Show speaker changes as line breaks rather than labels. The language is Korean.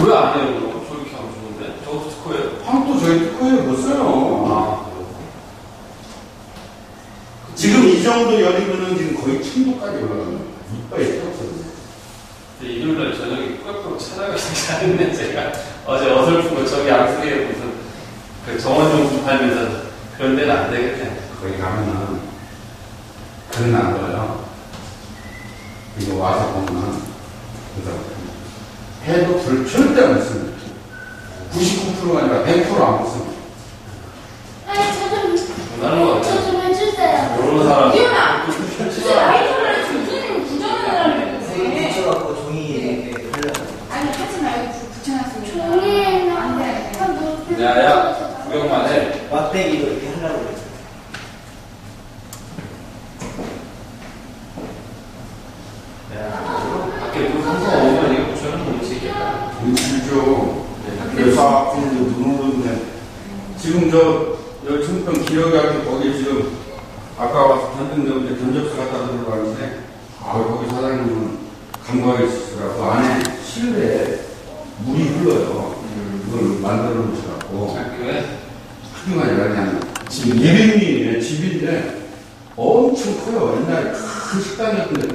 왜 안 해요, 그럼? 저렇게 하면 좋은데? 저거 특허예요.
황도 저희 특허에 못 써요.
아,
지금 이 정도 열이면은 지금 거의 1000도까지 올라가요. 이빨이 터졌거든요.
일요일날 저녁에 꾸역꾸역 찾아가지 않는데 제가 어제 어설픈 거 저기 양수리에 무슨 그 정원용품 팔면서 그런 데는 안 되겠네.
거기 가면은 그런 안 거예요. 이거 와서 보면 그래서 해도 불 절대 안 씁니다. 99%가 아니라 100%안 씁니다.
나는 거 같아.
좀 해주세요.
모르는 사람.
이현아, 무슨 라이터를 무슨 부정을
붙여갖고 종이 이렇게 하려고.
아니 하지 말고 붙여놨으니까. 종이에는 안 돼.
야야, 구경만 해.
막대기로 이렇게 하려고 그랬어.
야, 밖에 물 한번 오면 이거 붙여놓은 거 못치겠다.
실죠. 그래서 앞으로 눈 오는데 지금 저 열천평 기억이 거기 지금 아까 와서 던졌는데 견적서 갖다 들어가는데 거기 사장님은 감각이 있으시더라고. 그 안에 실내에 물이 흘러요. 그걸 만들어 놓으셔갖고
학교에?
학교가 아니라 그냥 지금 200미의 집인데 엄청 커요. 옛날에 큰 식당이었는데